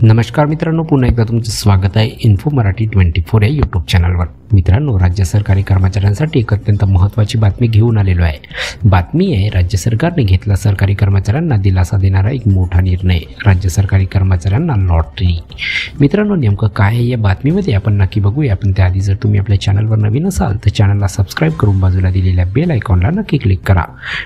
नमस्कार मित्रांनो, पुन्हा एकदा तुमचं स्वागत आहे इन्फो मराठी 24 या यूट्यूब चॅनलवर। मित्रांनो, राज्य सरकारी कर्मचाऱ्यांसाठी एक अत्यंत महत्त्वाची बातमी घेऊन आलेलो आहे। बातमी आहे, राज्य सरकारने घेतला सरकारी कर्मचाऱ्यांना दिलासा देणारा एक मोठा निर्णय, राज्य सरकारी कर्मचाऱ्यांना लॉटरी। मित्रांनो, नेमकं काय आहे या बातमीमध्ये आपण नक्की बघूया। पण त्याआधी जर तुम्ही आपल्या चॅनलवर नवीन असाल तर चॅनलला सबस्क्राईब करून बाजूला दिलेल्या बेल आयकॉनला नक्की क्लिक करा।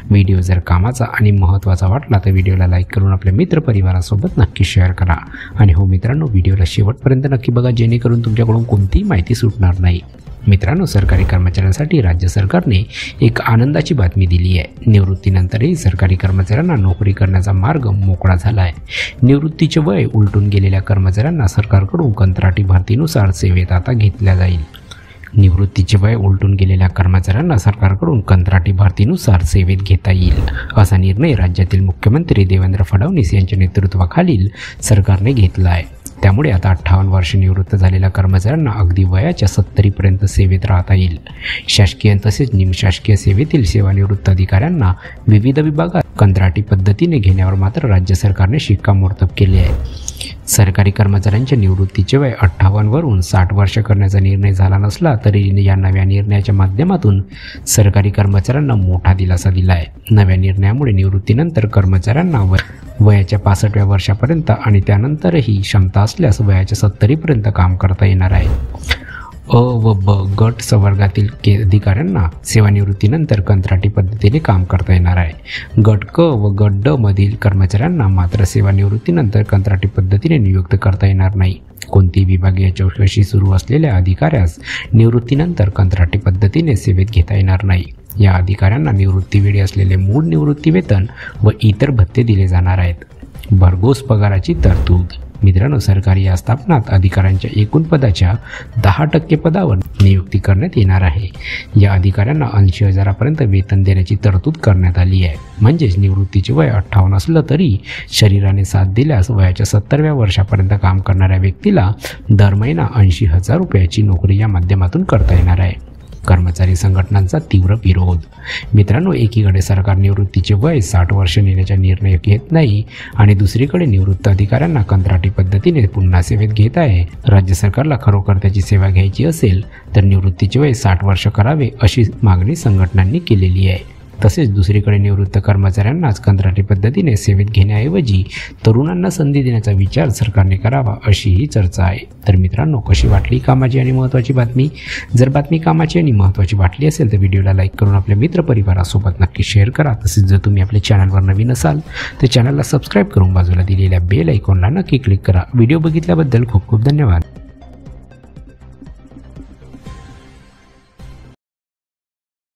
व्हिडिओ जर कामाचा आणि महत्त्वाचा वाटला तर व्हिडिओला लाईक करून आपल्या मित्रपरिवारासोबत नक्की शेअर करा। आणि हो मित्रांनो, व्हिडिओला शेवटपर्यंत नक्की बघा, जेणेकरून तुमच्याकडून कोणतीही माहिती सुटणार नाही। मित्रांनो, सरकारी कर्मचाऱ्यांसाठी राज्य सरकारने एक आनंदाची बातमी दिली आहे। निवृत्तीनंतरही सरकारी कर्मचाऱ्यांना नोकरी करण्याचा मार्ग मोकळा झाला आहे। निवृत्तीचे वय उलटून गेलेल्या कर्मचाऱ्यांना सरकारकडून कंत्राटी भरतीनुसार सेवेत आता घेतल्या जाईल। निवृत्तीचे वय उलटून गेलेल्या कर्मचाऱ्यांना सरकारकडून कंत्राटी भरतीनुसार सेवेत घेता येईल, असा निर्णय राज्यातील मुख्यमंत्री देवेंद्र फडणवीस यांच्या नेतृत्वाखालील सरकारने घेतला आहे। त्यामुळे आता 58 वर्ष निवृत्त झालेल्या कर्मचाऱ्यांना अगदी वयाच्या 70पर्यंत सेवेत राहता येईल। शासकीय तसेच निमशासकीय सेवेतील सेवानिवृत्त अधिकाऱ्यांना विविध विभागात कंत्राटी पद्धतीने घेण्यावर मात्र राज्य सरकारने शिक्कामोर्तब केले आहे। सरकारी कर्मचाऱ्यांच्या निवृत्तीचे वय 58 वरून 60 वर्ष करण्याचा निर्णय झाला नसला तरी या नव्या निर्णयाच्या माध्यमातून सरकारी कर्मचाऱ्यांना मोठा दिलासा दिला आहे। नव्या निर्णयामुळे निवृत्तीनंतर कर्मचाऱ्यांना वयाच्या 65व्या वर्षापर्यंत आणि त्यानंतरही क्षमता असल्यास वयाच्या 70पर्यंत काम करता येणार आहे। अ व ब गट संवर्गातील अधिकाऱ्यांना सेवानिवृत्तीनंतर कंत्राटी पद्धतीने काम करता येणार आहे। गट क व गट ड मधील कर्मचाऱ्यांना मात्र सेवानिवृत्तीनंतर कंत्राटी पद्धतीने नियुक्त करता येणार नाही। कोणतीही विभागीय चौकशी सुरू असलेल्या अधिकाऱ्यास निवृत्तीनंतर कंत्राटी पद्धतीने सेवेत घेता येणार नाही। या अधिकाऱ्यांना निवृत्तीवेळी असलेले मूळ निवृत्ती वेतन व इतर भत्ते दिले जाणार आहेत। भरघोस पगाराची तरतूद। मित्रांनो, सरकारी आस्थापनात अधिकाऱ्यांच्या एकूण पदाच्या 10% पदावर नियुक्ती करण्यात येणार आहे। या अधिकाऱ्यांना 80,000पर्यंत वेतन देण्याची तरतूद करण्यात आली आहे। म्हणजेच निवृत्तीचे वय 58 असलं तरी शरीराने साथ दिल्यास वयाच्या 70व्या वर्षापर्यंत काम करणाऱ्या व्यक्तीला दर महिना 80,000 रुपयाची नोकरी या माध्यमातून करता येणार आहे। कर्मचारी संघटनांचा तीव्र विरोध। मित्रांनो, एकीकडे सरकार निवृत्तीचे वय 60 वर्ष नेण्याचा निर्णय घेत नाही आणि दुसरीकडे निवृत्त अधिकाऱ्यांना कंत्राटी पद्धतीने पुन्हा सेवेत घेत आहे। राज्य सरकारला खरोखर त्याची सेवा घ्यायची असेल तर निवृत्तीचे वय 60 वर्ष करावे अशी मागणी संघटनांनी केलेली आहे। तसेच दुसरीकडे निवृत्त कर्मचाऱ्यांनाच कंत्राटी पद्धतीने सेवेत घेण्याऐवजी तरुणांना संधी देण्याचा विचार सरकारने करावा अशीही चर्चा आहे। तर मित्रांनो, कशी वाटली कामाची आणि महत्त्वाची बातमी? जर बातमी कामाची आणि महत्त्वाची वाटली असेल तर व्हिडिओला लाईक करून आपल्या मित्रपरिवारासोबत नक्की शेअर करा। तसेच जर तुम्ही आपल्या चॅनलवर नवीन असाल तर चॅनलला सबस्क्राईब करून बाजूला दिलेल्या बेल आयकॉनला नक्की क्लिक करा। व्हिडिओ बघितल्याबद्दल खूप खूप धन्यवाद।